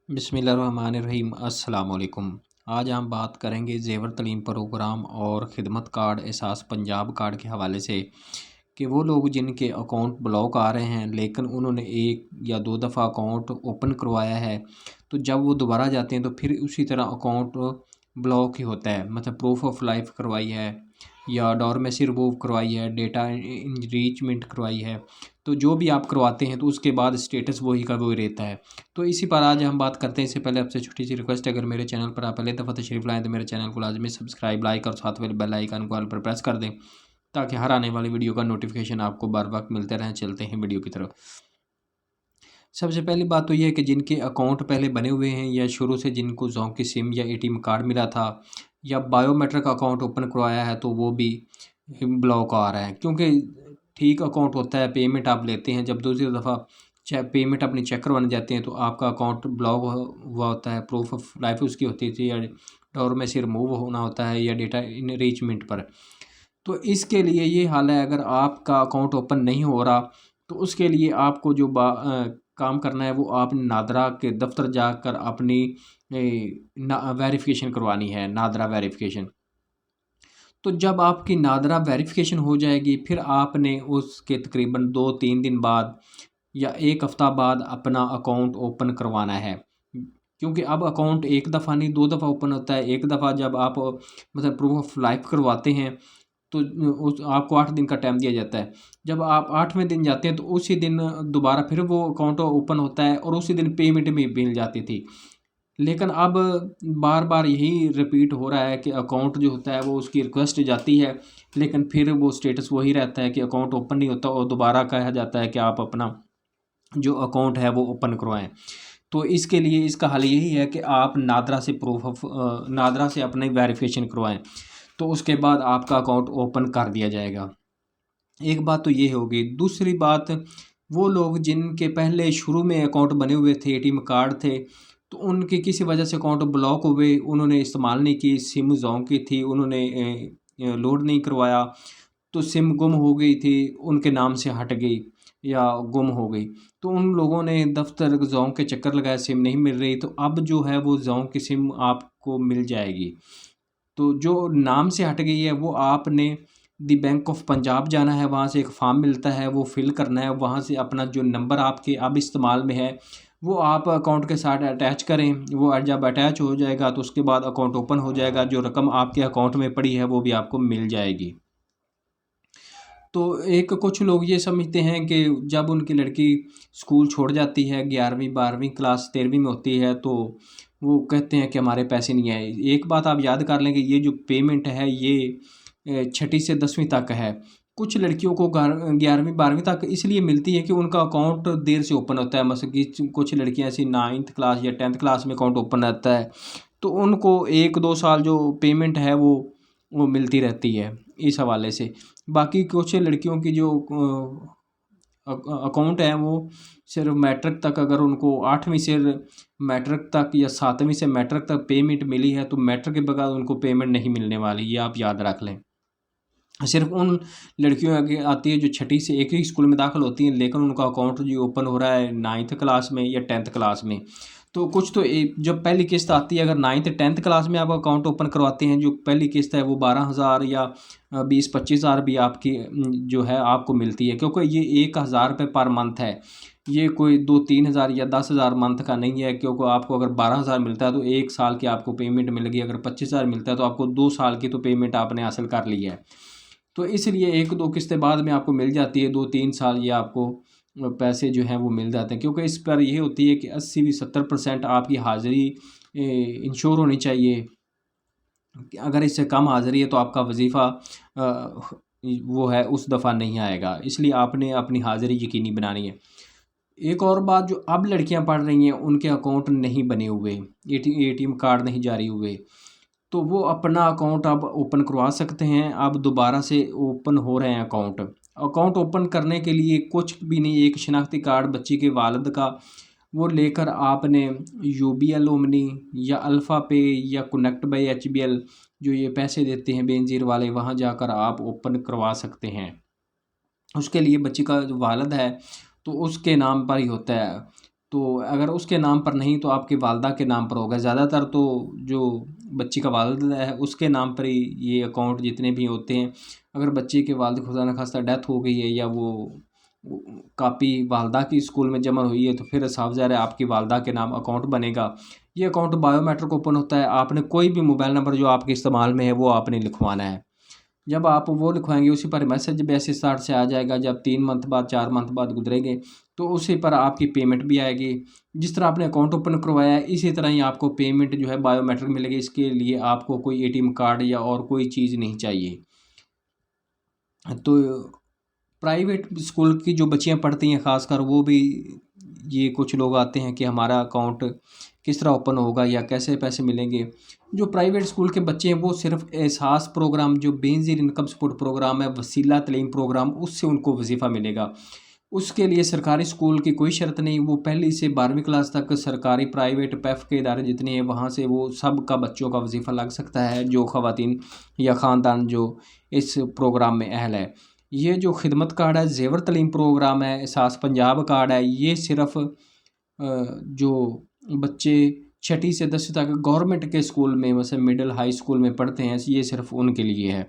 बिस्मिल्लाहिर्रहमानिर्रहीम अस्सलाम वालेकुम। आज हम बात करेंगे ज़ेवर तलीम प्रोग्राम और ख़िदमत कार्ड एहसास पंजाब कार्ड के हवाले से कि वो लोग जिनके अकाउंट ब्लॉक आ रहे हैं लेकिन उन्होंने एक या दो दफ़ा अकाउंट ओपन करवाया है, तो जब वो दोबारा जाते हैं तो फिर उसी तरह अकाउंट ब्लॉक ही होता है। मतलब प्रूफ ऑफ लाइफ करवाई है या डोरमेसी रिमूव करवाई है, डेटा इनरीचमेंट करवाई है, तो जो भी आप करवाते हैं तो उसके बाद स्टेटस वही का वही रहता है। तो इसी पर आज हम बात करते हैं। इससे पहले आपसे छोटी सी रिक्वेस्ट है, अगर मेरे चैनल पर आप पहले दफ़ा तशरीफ़ लाएँ तो मेरे चैनल को लाजमी सब्सक्राइब, लाइक और साथ वाले बेल आइकन को ऑल पर प्रेस कर दें ताकि हर आने वाली वीडियो का नोटिफिकेशन आपको बर वक्त मिलते रहें। चलते हैं वीडियो की तरफ। सबसे पहली बात तो ये है कि जिनके अकाउंट पहले बने हुए हैं या शुरू से जिनको जोंक की सिम या एटीएम कार्ड मिला था या बायोमेट्रिक अकाउंट ओपन करवाया है, तो वो भी ब्लॉक आ रहा है। क्योंकि ठीक अकाउंट होता है, पेमेंट आप लेते हैं, जब दूसरी दफ़ा पेमेंट अपनी चेक करवाने जाते हैं तो आपका अकाउंट ब्लॉक हुआ होता है। प्रूफ ऑफ लाइफ उसकी होती थी या डोर में से रिमूव होना होता है या डेटा इनरीचमेंट पर। तो इसके लिए ये हाल है, अगर आपका अकाउंट ओपन नहीं हो रहा तो उसके लिए आपको जो काम करना है वो आप नादरा के दफ्तर जाकर अपनी वेरिफिकेशन करवानी है, नादरा वेरिफिकेशन। तो जब आपकी नादरा वेरिफिकेशन हो जाएगी फिर आपने उसके तकरीबन 2-3 दिन बाद या 1 हफ़्ता बाद अपना अकाउंट ओपन करवाना है। क्योंकि अब अकाउंट एक दफ़ा नहीं 2 दफ़ा ओपन होता है। एक दफ़ा जब आप मतलब प्रूफ ऑफ लाइफ करवाते हैं तो उस आपको 8 दिन का टाइम दिया जाता है। जब आप 8वें दिन जाते हैं तो उसी दिन दोबारा फिर वो अकाउंट ओपन होता है और उसी दिन पेमेंट भी मिल जाती थी। लेकिन अब बार-बार यही रिपीट हो रहा है कि अकाउंट जो होता है वो उसकी रिक्वेस्ट जाती है, लेकिन फिर वो स्टेटस वही रहता है कि अकाउंट ओपन नहीं होता और दोबारा कहा जाता है कि आप अपना जो अकाउंट है वो ओपन करवाएँ। तो इसके लिए इसका हल यही है कि आप नादरा से प्रूफ ऑफ नादरा से अपनी वेरिफिकेशन करवाएँ, तो उसके बाद आपका अकाउंट ओपन कर दिया जाएगा। एक बात तो ये हो गई। दूसरी बात, वो लोग जिनके पहले शुरू में अकाउंट बने हुए थे, एटीएम कार्ड थे, तो उनके किसी वजह से अकाउंट ब्लॉक हुए, उन्होंने इस्तेमाल नहीं की, सिम जोंक की थी, उन्होंने लोड नहीं करवाया, तो सिम गुम हो गई थी, उनके नाम से हट गई या गुम हो गई। तो उन लोगों ने दफ्तर जोंक के चक्कर लगाए, सिम नहीं मिल रही, तो अब जो है वो जोंक की सिम आपको मिल जाएगी। तो जो नाम से हट गई है वो आपने दी बैंक ऑफ पंजाब जाना है, वहाँ से एक फॉर्म मिलता है वो फिल करना है। वहाँ से अपना जो नंबर आपके अब इस्तेमाल में है वो आप अकाउंट के साथ अटैच करें। वो जब अटैच हो जाएगा तो उसके बाद अकाउंट ओपन हो जाएगा। जो रकम आपके अकाउंट में पड़ी है वो भी आपको मिल जाएगी। तो एक कुछ लोग ये समझते हैं कि जब उनकी लड़की स्कूल छोड़ जाती है, 11वीं 12वीं क्लास 13वीं में होती है, तो वो कहते हैं कि हमारे पैसे नहीं आए। एक बात आप याद कर लें कि ये जो पेमेंट है ये छठी से 10वीं तक है। कुछ लड़कियों को 11वीं 12वीं तक इसलिए मिलती है कि उनका अकाउंट देर से ओपन होता है। मतलब कि कुछ लड़कियां ऐसी 9th क्लास या 10th क्लास में अकाउंट ओपन रहता है, तो उनको 1-2 साल जो पेमेंट है वो मिलती रहती है इस हवाले से। बाकी कुछ लड़कियों की जो अकाउंट है वो सिर्फ मैट्रिक तक, अगर उनको 8वीं से मैट्रिक तक या 7वीं से मैट्रिक तक पेमेंट मिली है तो मैट्रिक के बाद उनको पेमेंट नहीं मिलने वाली, ये आप याद रख लें। सिर्फ उन लड़कियों की आती है जो छठी से एक ही स्कूल में दाखिल होती हैं, लेकिन उनका अकाउंट जो ओपन हो रहा है 9th क्लास में या 10th क्लास में। तो कुछ तो जब पहली किस्त आती है, अगर 9th 10th क्लास में आप अकाउंट ओपन करवाते हैं, जो पहली किस्त है वो 12,000 या 20-25,000 भी आपकी जो है आपको मिलती है। क्योंकि ये 1,000 रुपये पर मंथ है, ये कोई 2-3 हज़ार या 10,000 मंथ का नहीं है। क्योंकि आपको अगर 12,000 मिलता है तो 1 साल की आपको पेमेंट मिलेगी, अगर 25,000 मिलता है तो आपको 2 साल की तो पेमेंट आपने हासिल कर ली है। तो इसलिए 1-2 किस्तें बाद में आपको मिल जाती है, 2-3 साल ये आपको पैसे जो हैं वो मिल जाते हैं। क्योंकि इस पर ये होती है कि 80-70% आपकी हाज़िरी इंश्योर होनी चाहिए। अगर इससे कम हाज़िरी है तो आपका वजीफ़ा वो है उस दफ़ा नहीं आएगा, इसलिए आपने अपनी हाज़िरी यकीनी बनानी है। एक और बात, जो अब लड़कियां पढ़ रही हैं उनके अकाउंट नहीं बने हुए, एटीएम कार्ड नहीं जारी हुए, तो वो अपना अकाउंट अब ओपन करवा सकते हैं। अब दोबारा से ओपन हो रहे हैं अकाउंट। अकाउंट ओपन करने के लिए कुछ भी नहीं, एक शनाख्ती कार्ड बच्ची के वालिद का वो लेकर आपने यूबीएल ओमनी या अल्फ़ा पे या कनेक्ट बाई एचबीएल जो ये पैसे देते हैं बेनज़ीर वाले, वहाँ जाकर आप ओपन करवा सकते हैं। उसके लिए बच्ची का जो वालिद है तो उसके नाम पर ही होता है। तो अगर उसके नाम पर नहीं तो आपकी वालदा के नाम पर होगा। ज़्यादातर तो जो बच्ची का वालिद है उसके नाम पर ही ये अकाउंट जितने भी होते हैं। अगर बच्चे के वालिद खुदा न खास्ता डेथ हो गई है या वो कापी वालदा की स्कूल में जमा हुई है तो फिर साफ ज़ाहिर है आपकी वालदा के नाम अकाउंट बनेगा। ये अकाउंट बायोमेट्रिक ओपन होता है। आपने कोई भी मोबाइल नंबर जो आपके इस्तेमाल में है वो आपने लिखवाना है। जब आप वो लिखवाएंगे उसी पर मैसेज बेसिस स्टार्ट से आ जाएगा। जब 3 मंथ बाद 4 मंथ बाद गुजरेंगे तो उसी पर आपकी पेमेंट भी आएगी। जिस तरह आपने अकाउंट ओपन करवाया है इसी तरह ही आपको पेमेंट जो है बायोमेट्रिक मिलेगी। इसके लिए आपको कोई एटीएम कार्ड या और कोई चीज़ नहीं चाहिए। तो प्राइवेट स्कूल की जो बच्चियां पढ़ती हैं ख़ासकर वो भी ये कुछ लोग आते हैं कि हमारा अकाउंट किस तरह ओपन होगा या कैसे पैसे मिलेंगे। जो प्राइवेट स्कूल के बच्चे हैं वो सिर्फ एहसास प्रोग्राम जो बेनज़ीर इनकम सपोर्ट प्रोग्राम है वसीला तलीम प्रोग्राम उससे उनको वजीफ़ा मिलेगा। उसके लिए सरकारी स्कूल की कोई शर्त नहीं। वो पहली से 12वीं क्लास तक सरकारी प्राइवेट पैफ के इदारे जितने हैं वहाँ से वो सब का बच्चों का वजीफ़ा लग सकता है जो ख़वातीन या ख़ानदान जो इस प्रोग्राम में अहल है। ये जो खिदमत कार्ड है ज़ेवर तलीम प्रोग्राम है एहसास पंजाब कार्ड है ये सिर्फ जो बच्चे छठी से 10वीं तक गवर्नमेंट के स्कूल में वैसे मिडिल हाई स्कूल में पढ़ते हैं ये सिर्फ उनके लिए है।